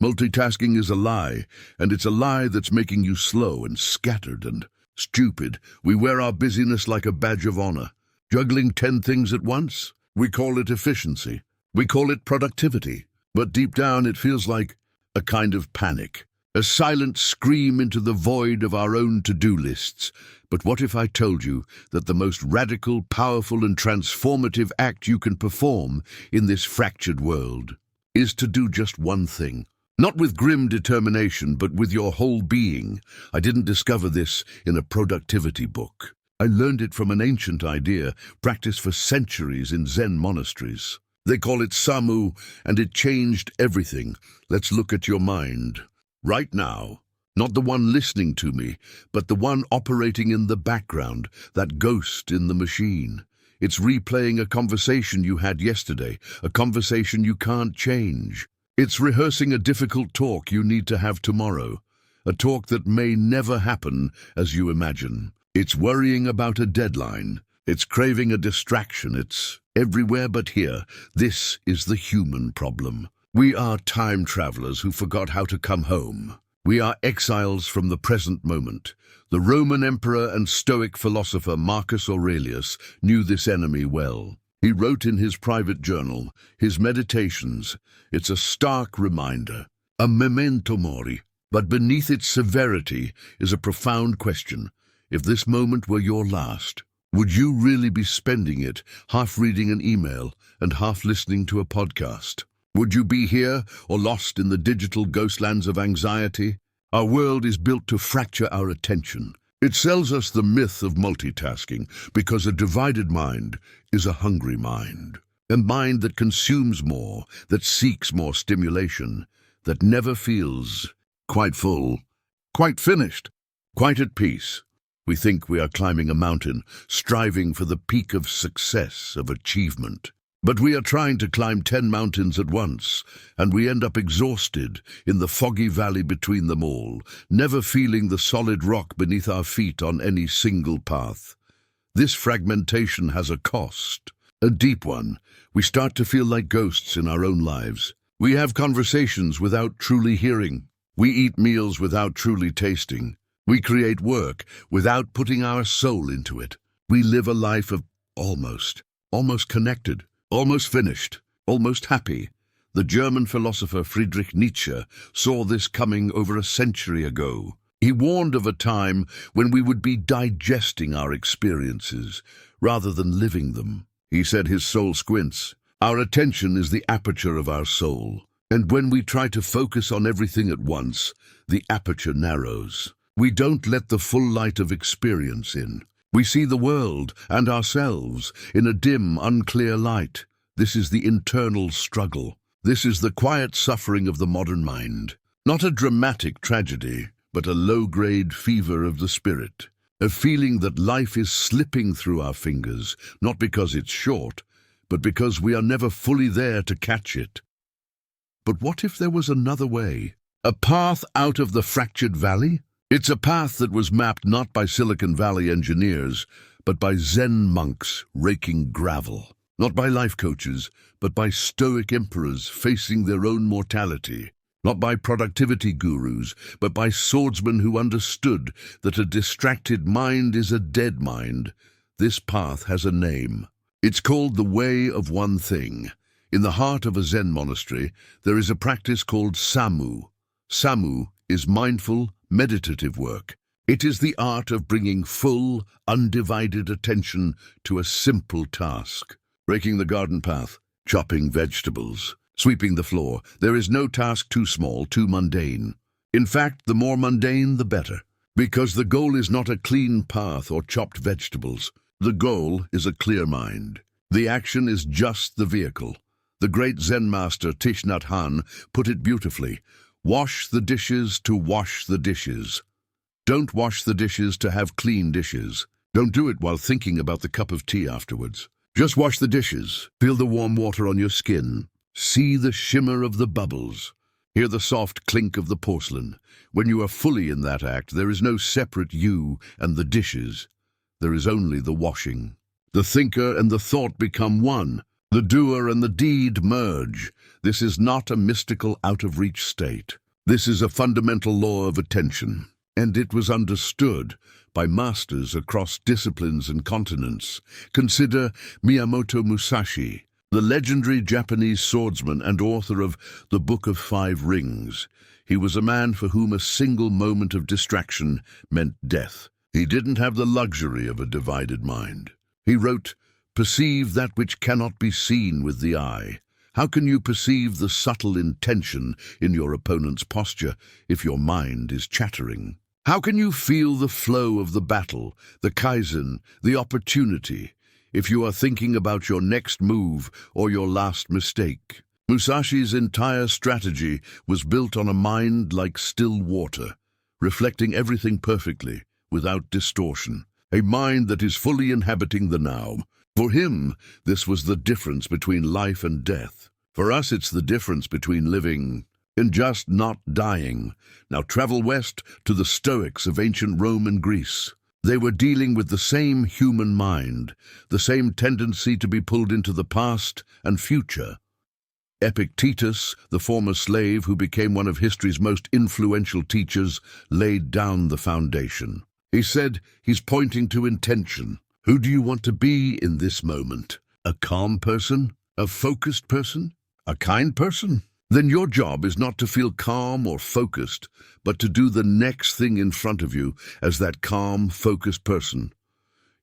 Multitasking is a lie, and it's a lie that's making you slow and scattered and stupid. We wear our busyness like a badge of honor. Juggling 10 things at once? We call it efficiency. We call it productivity. But deep down it feels like a kind of panic. A silent scream into the void of our own to-do lists. But what if I told you that the most radical, powerful and transformative act you can perform in this fractured world is to do just one thing? Not with grim determination, but with your whole being. I didn't discover this in a productivity book. I learned it from an ancient idea practiced for centuries in Zen monasteries. They call it Samu, and it changed everything. Let's look at your mind. Right now. Not the one listening to me, but the one operating in the background, that ghost in the machine. It's replaying a conversation you had yesterday, a conversation you can't change. It's rehearsing a difficult talk you need to have tomorrow, a talk that may never happen as you imagine. It's worrying about a deadline. It's craving a distraction. It's everywhere but here. This is the human problem. We are time travelers who forgot how to come home. We are exiles from the present moment. The Roman emperor and Stoic philosopher Marcus Aurelius knew this enemy well. He wrote in his private journal, his Meditations, it's a stark reminder, a memento mori. But beneath its severity is a profound question. If this moment were your last, would you really be spending it half reading an email and half listening to a podcast? Would you be here or lost in the digital ghostlands of anxiety? Our world is built to fracture our attention. It sells us the myth of multitasking because a divided mind is a hungry mind. A mind that consumes more, that seeks more stimulation, that never feels quite full, quite finished, quite at peace. We think we are climbing a mountain, striving for the peak of success, of achievement. But we are trying to climb 10 mountains at once, and we end up exhausted in the foggy valley between them all, never feeling the solid rock beneath our feet on any single path. This fragmentation has a cost, a deep one. We start to feel like ghosts in our own lives. We have conversations without truly hearing. We eat meals without truly tasting. We create work without putting our soul into it. We live a life of almost connected, almost finished, almost happy. The German philosopher Friedrich Nietzsche saw this coming over a century ago. He warned of a time when we would be digesting our experiences rather than living them. He said his soul squints. Our attention is the aperture of our soul. And when we try to focus on everything at once, the aperture narrows. We don't let the full light of experience in. We see the world and ourselves in a dim, unclear light. This is the internal struggle. This is the quiet suffering of the modern mind. Not a dramatic tragedy, but a low-grade fever of the spirit. A feeling that life is slipping through our fingers, not because it's short, but because we are never fully there to catch it. But what if there was another way? A path out of the fractured valley? It's a path that was mapped not by Silicon Valley engineers, but by Zen monks raking gravel. Not by life coaches, but by Stoic emperors facing their own mortality. Not by productivity gurus, but by swordsmen who understood that a distracted mind is a dead mind. This path has a name. It's called the Way of One Thing. In the heart of a Zen monastery, there is a practice called Samu. Samu is mindful, meditative work. It is the art of bringing full, undivided attention to a simple task. Raking the garden path, chopping vegetables, sweeping the floor. There is no task too small, too mundane. In fact, the more mundane, the better. Because the goal is not a clean path or chopped vegetables. The goal is a clear mind. The action is just the vehicle. The great Zen master Thich Nhat Hanh put it beautifully. Wash the dishes to wash the dishes. Don't wash the dishes to have clean dishes. Don't do it while thinking about the cup of tea afterwards. Just wash the dishes. Feel the warm water on your skin. See the shimmer of the bubbles. Hear the soft clink of the porcelain. When you are fully in that act, there is no separate you and the dishes. There is only the washing. The thinker and the thought become one. The doer and the deed merge. This is not a mystical out-of-reach state. This is a fundamental law of attention, and it was understood by masters across disciplines and continents. Consider Miyamoto Musashi, the legendary Japanese swordsman and author of The Book of Five Rings. He was a man for whom a single moment of distraction meant death. He didn't have the luxury of a divided mind. He wrote, "Perceive that which cannot be seen with the eye." How can you perceive the subtle intention in your opponent's posture if your mind is chattering? How can you feel the flow of the battle, the kaizen, the opportunity, if you are thinking about your next move or your last mistake? Musashi's entire strategy was built on a mind like still water, reflecting everything perfectly, without distortion. A mind that is fully inhabiting the now. For him, this was the difference between life and death. For us, it's the difference between living and just not dying. Now travel west to the Stoics of ancient Rome and Greece. They were dealing with the same human mind, the same tendency to be pulled into the past and future. Epictetus, the former slave who became one of history's most influential teachers, laid down the foundation. He said he's pointing to intention. Who do you want to be in this moment? A calm person? A focused person? A kind person? Then your job is not to feel calm or focused, but to do the next thing in front of you as that calm, focused person.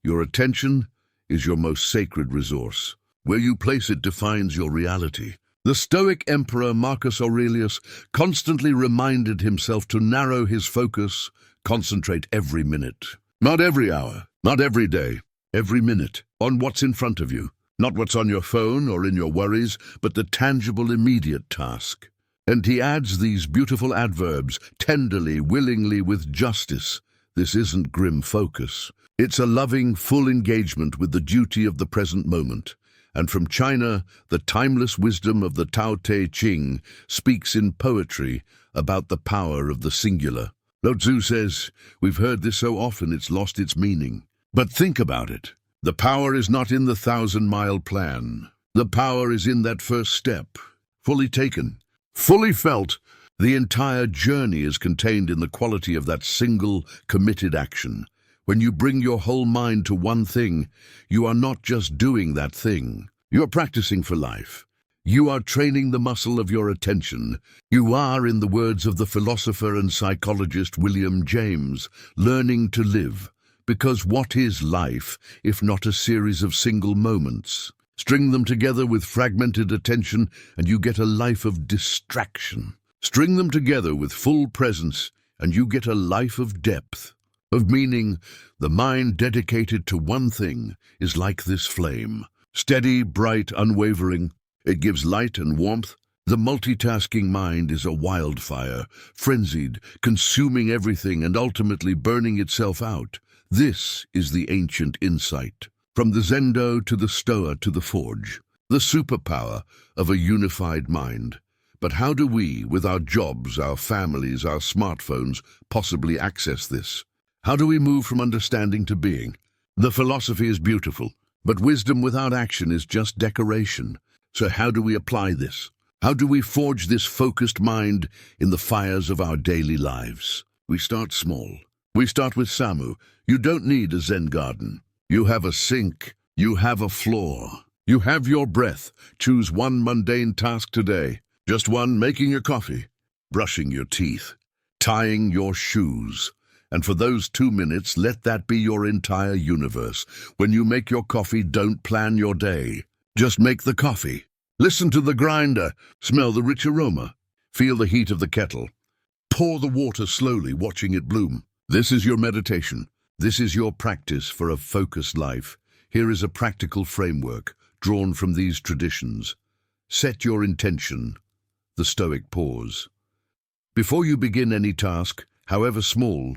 Your attention is your most sacred resource. Where you place it defines your reality. The Stoic emperor Marcus Aurelius constantly reminded himself to narrow his focus, concentrate every minute. Not every hour, not every day, every minute, on what's in front of you. Not what's on your phone or in your worries, but the tangible, immediate task. And he adds these beautiful adverbs, tenderly, willingly, with justice. This isn't grim focus. It's a loving, full engagement with the duty of the present moment. And from China, the timeless wisdom of the Tao Te Ching speaks in poetry about the power of the singular. Lao Tzu says, we've heard this so often it's lost its meaning. But think about it. The power is not in the 1,000-mile plan. The power is in that first step, fully taken, fully felt. The entire journey is contained in the quality of that single, committed action. When you bring your whole mind to one thing, you are not just doing that thing. You are practicing for life. You are training the muscle of your attention. You are, in the words of the philosopher and psychologist William James, learning to live. Because what is life, if not a series of single moments? String them together with fragmented attention, and you get a life of distraction. String them together with full presence, and you get a life of depth, of meaning. The mind dedicated to one thing is like this flame. Steady, bright, unwavering. It gives light and warmth. The multitasking mind is a wildfire, frenzied, consuming everything and ultimately burning itself out. This is the ancient insight. From the Zendo to the Stoa to the Forge, the superpower of a unified mind. But how do we, with our jobs, our families, our smartphones, possibly access this? How do we move from understanding to being? The philosophy is beautiful, but wisdom without action is just decoration. So how do we apply this? How do we forge this focused mind in the fires of our daily lives? We start small. We start with Samu. You don't need a Zen garden. You have a sink. You have a floor. You have your breath. Choose one mundane task today. Just one: making your coffee, brushing your teeth, tying your shoes. And for those 2 minutes, let that be your entire universe. When you make your coffee, don't plan your day. Just make the coffee. Listen to the grinder. Smell the rich aroma. Feel the heat of the kettle. Pour the water slowly, watching it bloom. This is your meditation. This is your practice for a focused life. Here is a practical framework drawn from these traditions. Set your intention. The Stoic pause. Before you begin any task, however small,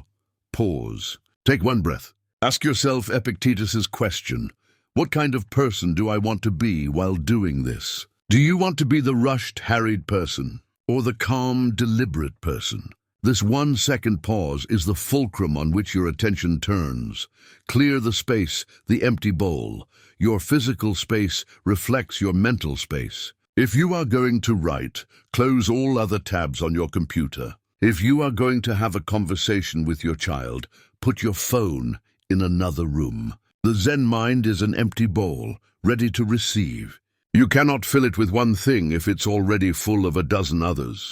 pause. Take one breath. Ask yourself Epictetus's question. What kind of person do I want to be while doing this? Do you want to be the rushed, harried person, or the calm, deliberate person? This 1 second pause is the fulcrum on which your attention turns. Clear the space, the empty bowl. Your physical space reflects your mental space. If you are going to write, close all other tabs on your computer. If you are going to have a conversation with your child, put your phone in another room. The Zen mind is an empty bowl, ready to receive. You cannot fill it with one thing if it's already full of a dozen others.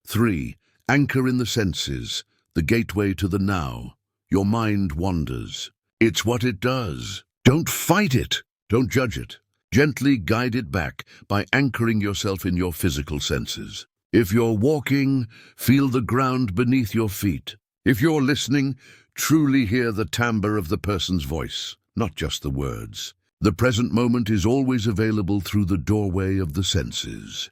3. Anchor in the senses, the gateway to the now. Your mind wanders. It's what it does. Don't fight it. Don't judge it. Gently guide it back by anchoring yourself in your physical senses. If you're walking, feel the ground beneath your feet. If you're listening, truly hear the timbre of the person's voice, not just the words. The present moment is always available through the doorway of the senses.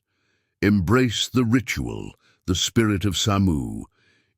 Embrace the ritual, the spirit of Samu.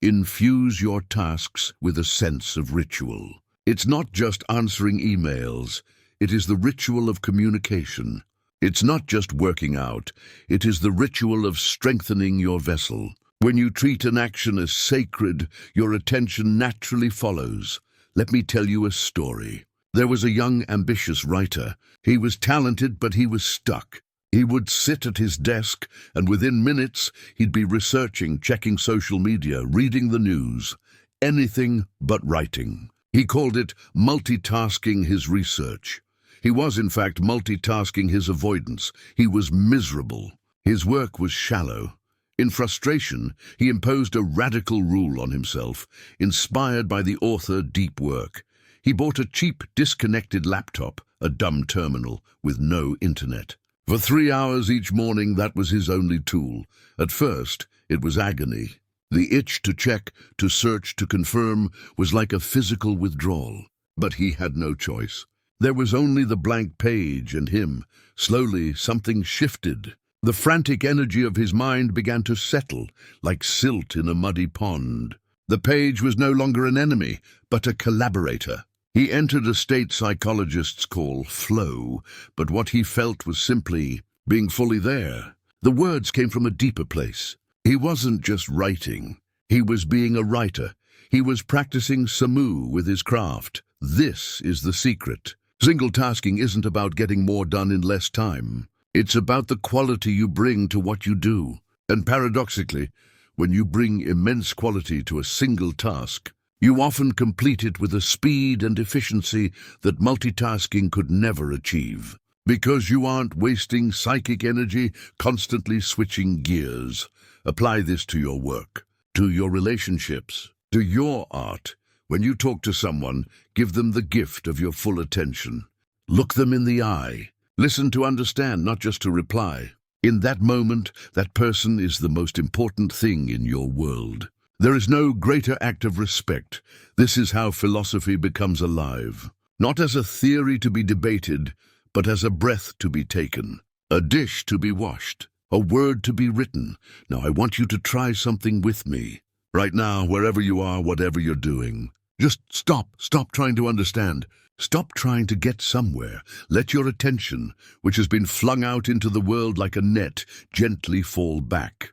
Infuse your tasks with a sense of ritual. It's not just answering emails. It is the ritual of communication. It's not just working out. It is the ritual of strengthening your vessel. When you treat an action as sacred, your attention naturally follows. Let me tell you a story. There was a young, ambitious writer. He was talented, but he was stuck. He would sit at his desk, and within minutes, he'd be researching, checking social media, reading the news. Anything but writing. He called it multitasking his research. He was, in fact, multitasking his avoidance. He was miserable. His work was shallow. In frustration, he imposed a radical rule on himself, inspired by the author Deep Work. He bought a cheap, disconnected laptop, a dumb terminal, with no internet. For 3 hours each morning, that was his only tool. At first, it was agony. The itch to check, to search, to confirm was like a physical withdrawal. But he had no choice. There was only the blank page and him. Slowly, something shifted. The frantic energy of his mind began to settle, like silt in a muddy pond. The page was no longer an enemy, but a collaborator. He entered a state psychologists call flow, but what he felt was simply being fully there. The words came from a deeper place. He wasn't just writing. He was being a writer. He was practicing Samu with his craft. This is the secret. Single tasking isn't about getting more done in less time. It's about the quality you bring to what you do. And paradoxically, when you bring immense quality to a single task, you often complete it with a speed and efficiency that multitasking could never achieve. Because you aren't wasting psychic energy constantly switching gears. Apply this to your work, to your relationships, to your art. When you talk to someone, give them the gift of your full attention. Look them in the eye. Listen to understand, not just to reply. In that moment, that person is the most important thing in your world. There is no greater act of respect. This is how philosophy becomes alive. Not as a theory to be debated, but as a breath to be taken, a dish to be washed, a word to be written. Now I want you to try something with me. Right now, wherever you are, whatever you're doing. Just stop trying to understand. Stop trying to get somewhere. Let your attention, which has been flung out into the world like a net, gently fall back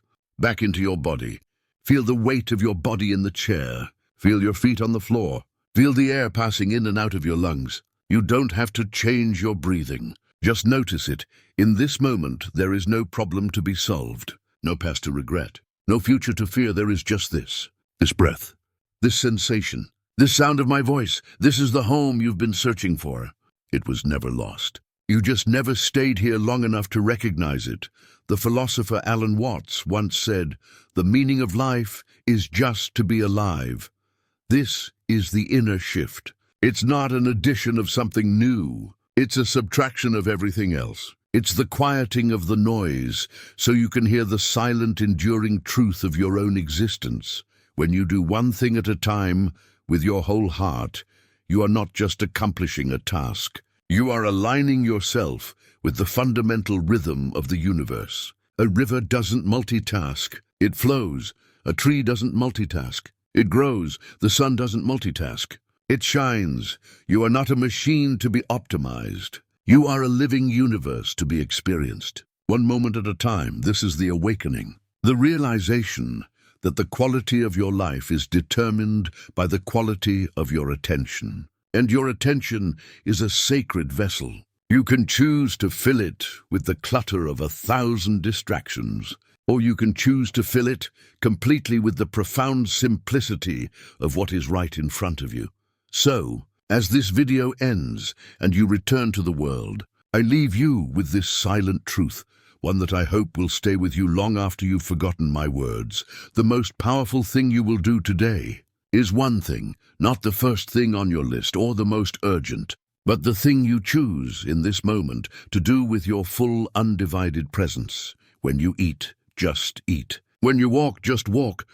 into your body. Feel the weight of your body in the chair. Feel your feet on the floor. Feel the air passing in and out of your lungs. You don't have to change your breathing. Just notice it. In this moment, there is no problem to be solved. No past to regret. No future to fear. There is just this breath, this sensation. This sound of my voice, this is the home you've been searching for. It was never lost. You just never stayed here long enough to recognize it. The philosopher Alan Watts once said, "The meaning of life is just to be alive." This is the inner shift. It's not an addition of something new. It's a subtraction of everything else. It's the quieting of the noise, so you can hear the silent, enduring truth of your own existence. When you do one thing at a time, with your whole heart, you are not just accomplishing a task. You are aligning yourself with the fundamental rhythm of the universe. A river doesn't multitask, it flows. A tree doesn't multitask, it grows. The sun doesn't multitask, it shines. You are not a machine to be optimized. You are a living universe to be experienced. One moment at a time, this is the awakening. The realization that the quality of your life is determined by the quality of your attention. And your attention is a sacred vessel. You can choose to fill it with the clutter of 1,000 distractions, or you can choose to fill it completely with the profound simplicity of what is right in front of you. So, as this video ends and you return to the world, I leave you with this silent truth, one that I hope will stay with you long after you've forgotten my words. The most powerful thing you will do today is one thing, not the first thing on your list or the most urgent, but the thing you choose in this moment to do with your full undivided presence. When you eat, just eat. When you walk, just walk.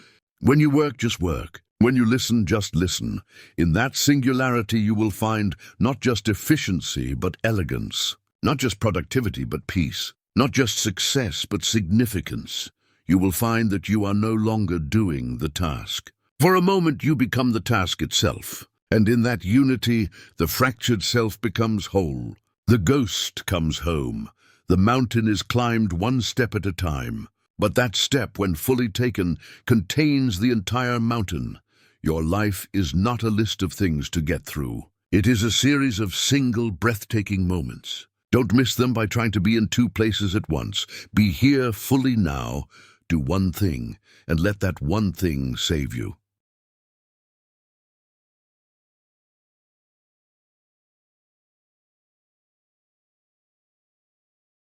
When you work, just work. When you listen, just listen. In that singularity you will find not just efficiency but elegance, not just productivity but peace, not just success but significance. You will find that you are no longer doing the task. For a moment you become the task itself, and in that unity the fractured self becomes whole. The ghost comes home. The mountain is climbed one step at a time, but that step, when fully taken, contains the entire mountain. Your life is not a list of things to get through. It is a series of single, breathtaking moments. Don't miss them by trying to be in two places at once. Be here fully now, do one thing, and let that one thing save you.